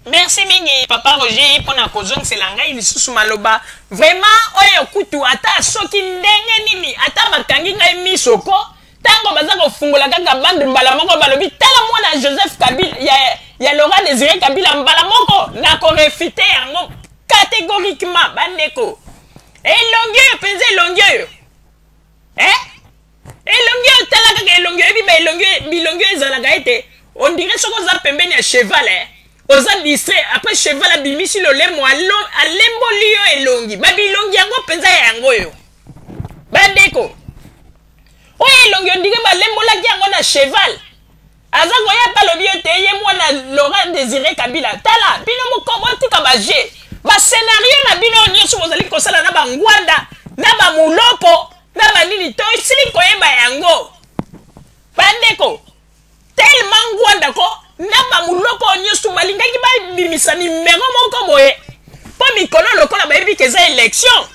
Merci mingi papa Roger pour na kozong c'est langa il susu maloba vraiment oyo kutu ata soki ndenge nini ata makangi ngai misoko tango baza ko fungola kaka bandu mbala moko balobi tala mwana Joseph Kabila ya Laurent Désiré Kabila mbala moko na ko refiter yango catégoriquement bandeko elongi penze elongi elongi tala kaka elongi biba elongi bilongi ezalaka ete on dirait soko za pembeni ya cheval oza distrait après cheval abimisi lolemo alemboli yo elongi babilongi yango mpenza ya yango yo bandeko oyo elongi ondike balembolaki yango na cheval aza koya talobi yo te ye mwana Laurent Désiré Kabila tala bino mokobotika baje bascenario na bino nyonso bozali kosala na bangwanda na bamulopo na banini to esili koyeba yango bandeko tellement ngwanda ko naba muloko nyusu balingaki ba bimisa nimero moko boye po mikolo lokola bayebi keza élection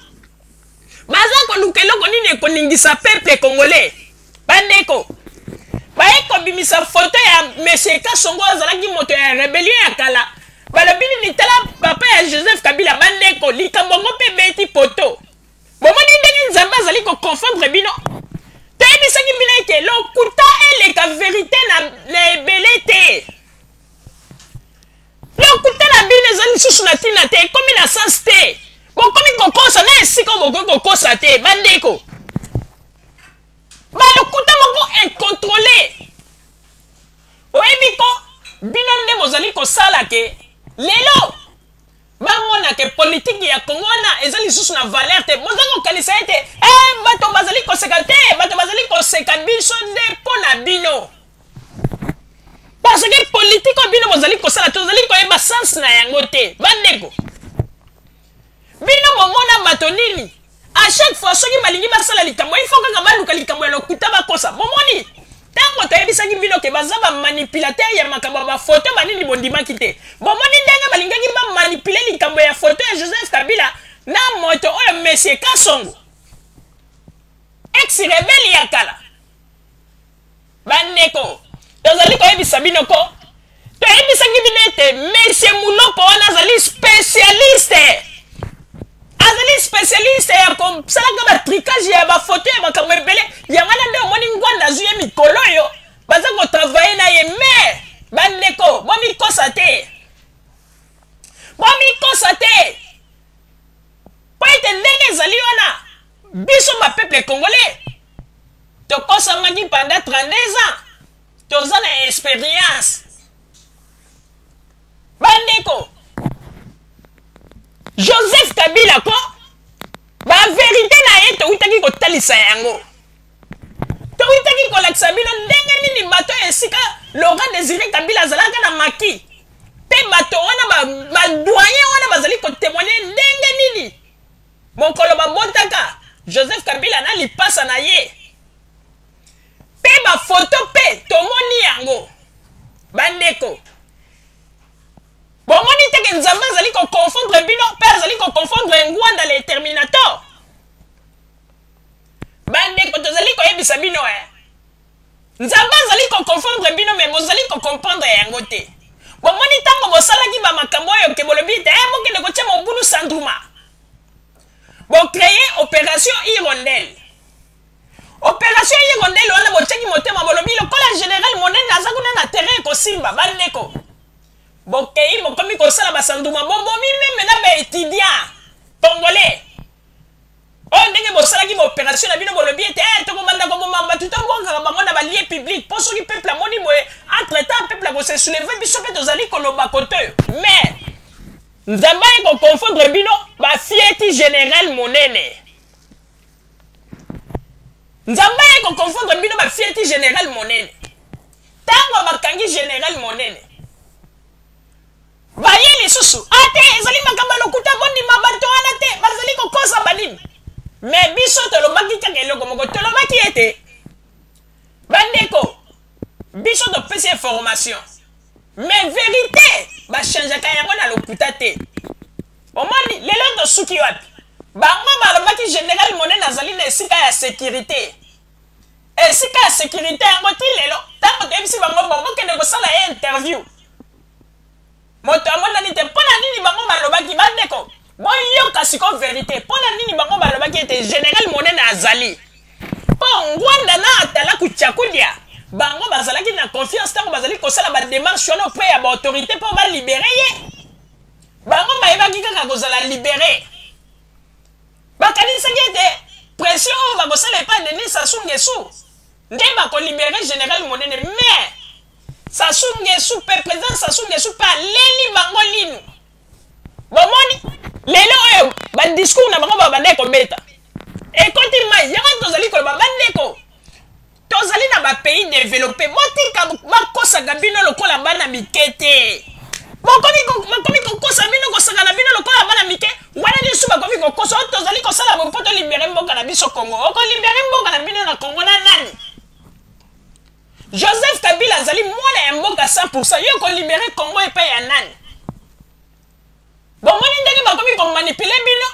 baza ko lukelo ko nini ko ningisa peuple congolais bandeko baye ko bimisa photo ya monsieur Kasongo azalaki moto ya rébellion ya kala balobini ni tala papa ya Joseph Kabila bandeko likambongo pe beti poto bomoni ndenge nzamba azali ko confondre bino tebisaki bino ke lokuta eleka vérité na ebele lokuta na bino ezali susu na tina te komi na sens te bokomi kokosa na esika bokoki kokosa te bandeko balokuta moko incontrôlé oyebi ko bino nde bozali kosala ke lelo bamona ke politiki ya Congo na ezali lisusu na valeur te boza kokanisa ete bato bazali koseka te bato bazali koseka biso nde mpo na bino parce que politique oyo bino bozali kosala tozali koyeba sens na yango te bandeko bino bomona bato nini à chaque fois soki balingi basala likambo il faut kaka baluka likambo ya lokuta bakosa bomoni ntango toyebisaki bino ke baza bamanipulateur ya makambo ya bafoto banini bondimaki te bomoni ndenge balingaki bamanipule likambo ya foto ya Joseph Kabila na moto oyo monsieur Kasongo ex rebelle ya kala bandeko tozali koyebisa bino ko toyebisaki bino ete monsieur Muloko wana azali spécialiste ya kosalaka batricage ya bafoto ya makambo ebele yango wana nde omoni ngwanda azwi ye mikolo oyo baza kotravaye na ye mais bandeko bomikosa te po ete ndenge ezali wana biso bapeuple congolais tokosangaki pendant 32 ans toza na expérience bandeko Joseph Kabila ko ba vérité na ye towutaki kotalisa yango towutaki kolakisa bino ndenge nini bato esika Laurent Désiré Kabila azalaka na maki pe bato wana badoyen wana bazali kotémoigner ndenge nini mokolo babotaka Joseph Kabila na lipasa na ye pe bafoto pe tomoni yango bandeko bomoni teke nzambe azali koconfondre bino mpe azali koconfondre ngwanda le terminator bandeko tozali koyebisa bino nzambe azali koconfondre bino me bozali kocomprendre yango te bomoni ntango bosalaki bamakambo oyo ke bolobi te bokende kotia mobulu sanduma bocreye opération hirondelle wana botiaki motema bolobi lokola général monene aza kuna na terrain kosimba bandeko bokei mokomi kosala basanduma bobomi meme na baétudiant congolais oyo ndenge bosalaki baopération na bino bolobi ete tokobanda koboma bato tobongaka bango na balie public mpo soki peuple amoni boye entre temps peuple akose souleve biso mpe tozali koloba kote oyo mais nzambe aye koconfondre bino bafieti général monene nzambe aye koconfondre bino bafieti général monene ntango bakangi général monene baye lisusu ate ezali makambo lokuta bondima bato wana te bazali kokosa banini mais biso tolobaki kaka eloko moko tolobaki ete bandeko biso topesi information mais vérité bachangeaka yango na lokuta te omoni lelo tosuki wapi bango balobaki général monene azali na esika ya sécurité yango ti lelo ntango toyebisi bango bokende kosala ye interview moto amonani bon yoka siko vérité pona nini bango balobaki ete général Monene azali bon ngwanda na atala kuchakulia bango bazalaki na confiance tango bazali kosala ba démarche wana auprès ya ba autorité pour ba libérer ye bango bayebaki kaka kozala libérer bakanisaki ete pression bakosala epai Denis Sassou Nguesso nde bakolibérer général Monene mais Sassou Nguesso pe président Sassou Nguesso pa leli bango linu bomoni lelo oyo ba discours na bango babandeko beta ekoti mai yango tozali koloba bandeko tozali na ba pays développé botika bakosaka bino lokola bana mikete bakomi kokosa bino kosaka na bino lokola bana mike wana lisu bakomi kokosa tozali kosala bopoto libere mboka na biso Congo okolibere mboka na bino na Congo na nani Joseph Kabila azali mwana ya mboka 100% yo kolibere Congo epai ya nani bomoni ndenge bakomi komanipule bino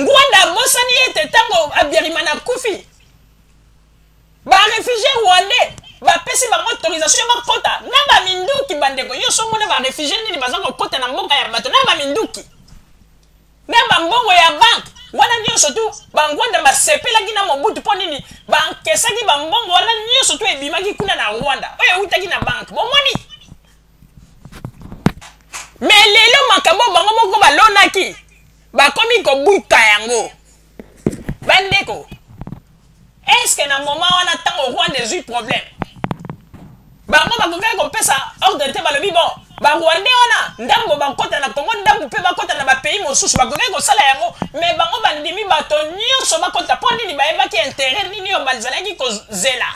ngwanda bosani ete tango abierima na kufi ba réfugié rwandais ba pesi ba autorisation ba kota na ba minduki bandeko yo so mona ba réfugié nini bazako kota na mboka ya bato na ba minduki na ba mbongo ya banque wana nyonso tu ba ngwanda ba sepelaki na Mobutu po nini ba nkesaki ba mbongo wana nyonso tu ebimaki kuna na Rwanda oyo utaki na banque bomoni mais lelo makambo bango moko balonaki bakomi kobuka yango bandeko est-ce que na moment wana tango Rwanda ezui problème bango bakokaki kopesa ordre te balobi bon barwandais wana ndambo bakota na Congo ndambo mpe bakota na bapays mosusu bakokaki kosala yango mais bango bandimi bato nyonso bakota mpo nini bayebaki intérêt nini oyo bazalaki kozela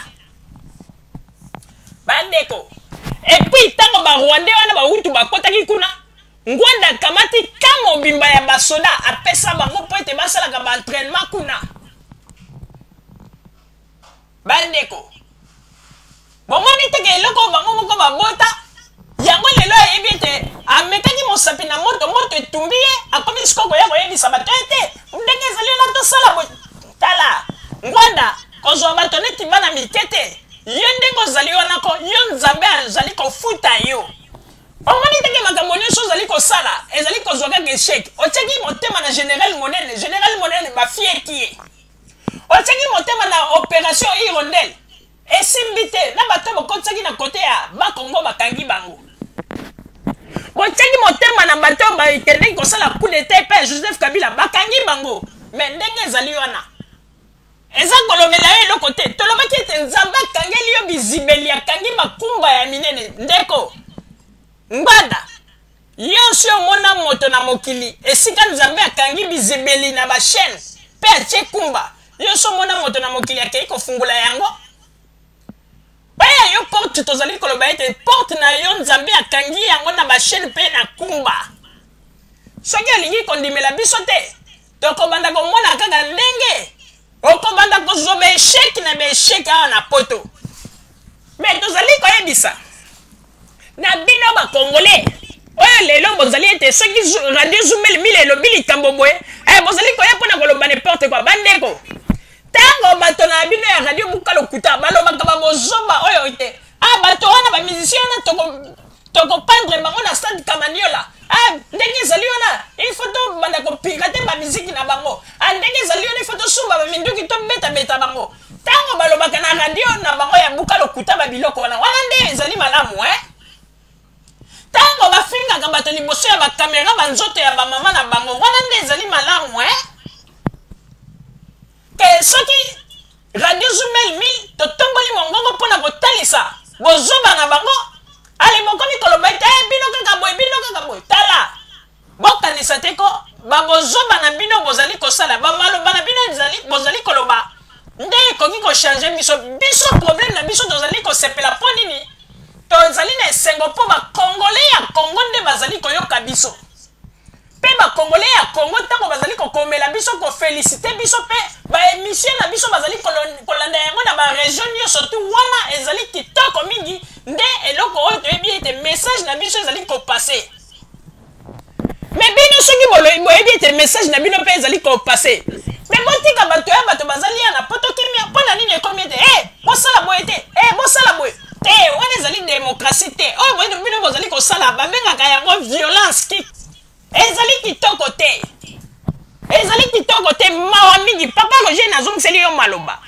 bandeko epuis tango barwandais wana bautu bakotaki kuna ngwanda kamati ka mobimba ya basoda apesa bango mpo ete basalaka baentraînement kuna bandeko bomoni teke eloko bango moko babota yango lelo ayebi ete amekaki mosapi na moto etumbi ye akomi siko koya koyebisa bato ete ndenge ezali wana tosala boye tala ngwanda kozwa bato neti bana mike te yo ndenge ozali wanako yo nzambe azali kofuta yo omoni teke makambo nyonso ozali kosala ezali kozwa kaka échec otiaki motema na général Monene bafieki ye otiaki motema na opération Hirondelle esimbi te na bato bokotisaki na kote ya bakongo bakangi bango botiaki motema na bato bakendeki kosala coup d'état epai ya Joseph Kabila bakangi bango mais ndenge ezali wana eza kolobela yo eloko te tolobaki ete nzambe akangeli yo bizibeli akangi makumba ya minene ndeko ngwanda yonso omona moto na mokili esika nzambe akangi bizibeli na bachaine mpe atie kumba yonso omona moto na mokili akei kofungula yango baya yo porte tozali koloba ete porte na yo nzambe akangi yango na bachaine mpe na kumba soki alingi kondimela biso te tokobanda komona kaka ndenge okobanda kozwa baesheki na baesheki awa na poto mais tozali koyebisa na bino bakongolais oyo lelo bozali ete soki radio Zoumel mile elobi likambo boye bozali koya mpona koloba n'importe quoi bandeko tango bato na bino ya radio buka lokuta balobaka babozoba oyo ete bato wana bamusicien wana tokopandre bango na stade Kamaniola ndenge ezali wana il faut tobanda kopirate bamiziki na bango ndenge ezali wana il faut tosumba baminduki tobetabeta bango tango balobaka na radio na bango ya buka lokuta babiloko wana nde ezali malamu tango bafingaka bato liboso ya bakamera banzoto ya bamama na bango wana nde ezali malamu ke soki radio Zoumel mi totomboli mongongo mpona kotalisa bozoba na bango ale mokomi koloba ete bino kaka boye tala bokanisa te ko babozoba na bino bozali kosala bamaloba na bino bozali koloba nde ekoki kochange biso problème na biso tozali kosepela mpo nini tozali na esengo mpo bakongolais ya Congo nde bazali koyoka biso mpe bakongolais ya Congo ntango bazali kokomela biso kofelicite biso mpe baémission na biso bazali kolanda yango na baregion nyonso tu wana ezali kitoko mingi nde eloko oyo toyebi ete message na biso ezali kopase mais bino soki boyebi ete message na bino mpe ezali kopase mais botika bato ya bato bazali ya na poto kimia mpona nini ekomi ete bosala boye te bosala boye te wana ezali démocratie te oyo bino bozali kosala babengaka yango violence ezali ezali kitoko te mawa mingi papa Roger nazongiseli yo maloba